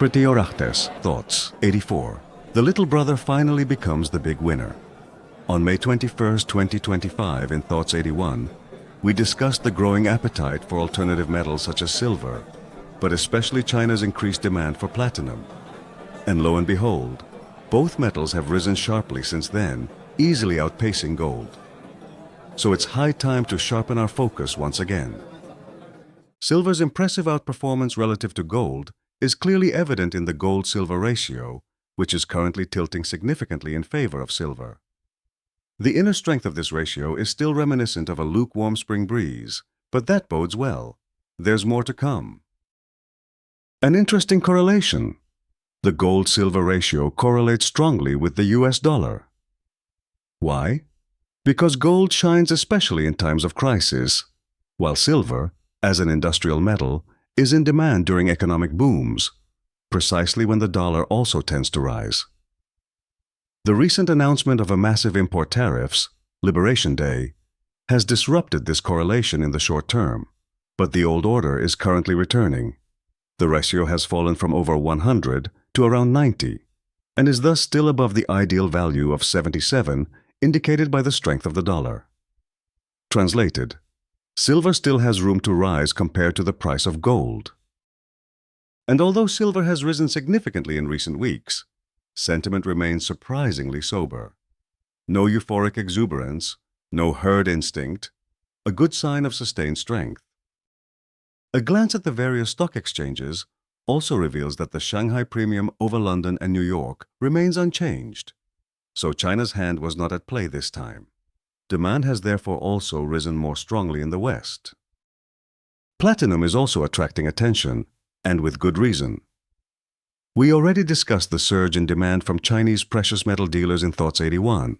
Pretiorates Thoughts 84. The little brother finally becomes the big winner. On May 21, 2025, in Thoughts 81, we discussed the growing appetite for alternative metals such as silver, but especially China's increased demand for platinum. And lo and behold, both metals have risen sharply since then, easily outpacing gold. So it's high time to sharpen our focus once again. Silver's impressive outperformance relative to gold is clearly evident in the gold-silver ratio, which is currently tilting significantly in favor of silver. The inner strength of this ratio is still reminiscent of a lukewarm spring breeze, but that bodes well. There's more to come. An interesting correlation. The gold-silver ratio correlates strongly with the US dollar. Why? Because gold shines especially in times of crisis, while silver, as an industrial metal, is in demand during economic booms, precisely when the dollar also tends to rise. The recent announcement of a massive import tariffs, Liberation Day, has disrupted this correlation in the short term, but the old order is currently returning. The ratio has fallen from over 100 to around 90, and is thus still above the ideal value of 77, indicated by the strength of the dollar. Translated, silver still has room to rise compared to the price of gold. And although silver has risen significantly in recent weeks, sentiment remains surprisingly sober. No euphoric exuberance, no herd instinct, a good sign of sustained strength. A glance at the various stock exchanges also reveals that the Shanghai Premium over London and New York remains unchanged. So China's hand was not at play this time. Demand has therefore also risen more strongly in the West. Platinum is also attracting attention, and with good reason. We already discussed the surge in demand from Chinese precious metal dealers in Thoughts 81.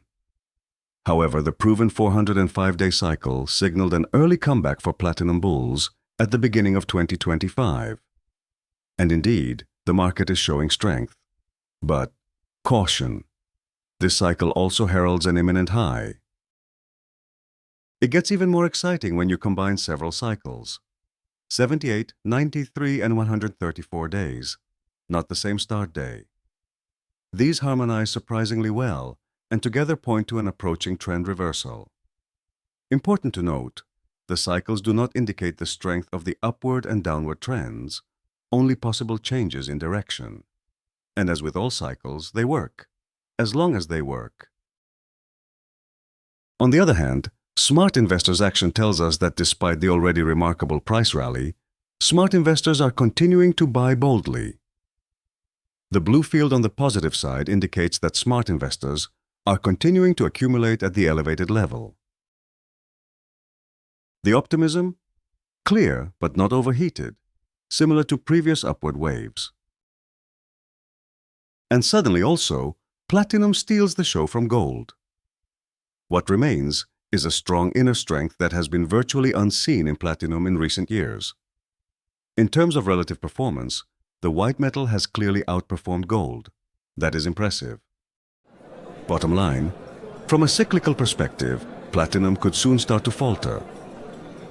However, the proven 405-day cycle signaled an early comeback for platinum bulls at the beginning of 2025. And indeed, the market is showing strength. But caution. This cycle also heralds an imminent high. It gets even more exciting when you combine several cycles. 78, 93, and 134 days, not the same start day. These harmonize surprisingly well and together point to an approaching trend reversal. Important to note, the cycles do not indicate the strength of the upward and downward trends, only possible changes in direction. And as with all cycles, they work, as long as they work. On the other hand, smart investors' action tells us that despite the already remarkable price rally, smart investors are continuing to buy boldly. The blue field on the positive side indicates that smart investors are continuing to accumulate at the elevated level. The optimism? Clear but not overheated, similar to previous upward waves. And suddenly also, platinum steals the show from gold. What remains is a strong inner strength that has been virtually unseen in platinum in recent years. In terms of relative performance, the white metal has clearly outperformed gold. That is impressive. Bottom line, from a cyclical perspective, platinum could soon start to falter.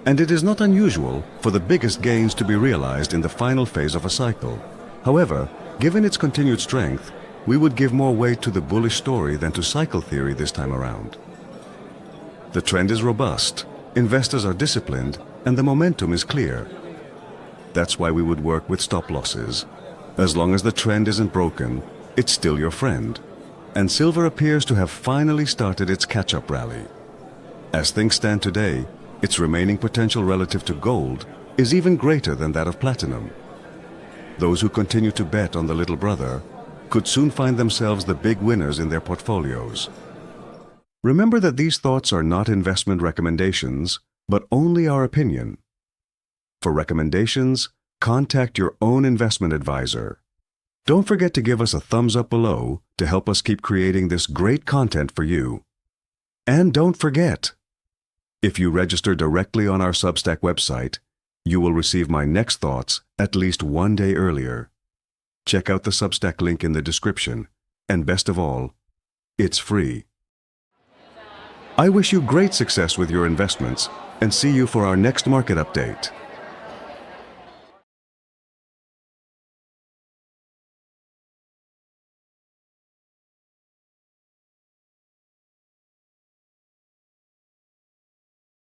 And it is not unusual for the biggest gains to be realized in the final phase of a cycle. However, given its continued strength, we would give more weight to the bullish story than to cycle theory this time around. The trend is robust, investors are disciplined, and the momentum is clear. That's why we would work with stop losses. As long as the trend isn't broken, it's still your friend. And silver appears to have finally started its catch-up rally. As things stand today, its remaining potential relative to gold is even greater than that of platinum. Those who continue to bet on the little brother could soon find themselves the big winners in their portfolios. Remember that these thoughts are not investment recommendations, but only our opinion. For recommendations, contact your own investment advisor. Don't forget to give us a thumbs up below to help us keep creating this great content for you. And don't forget, if you register directly on our Substack website, you will receive my next thoughts at least one day earlier. Check out the Substack link in the description, and best of all, it's free. I wish you great success with your investments and see you for our next market update.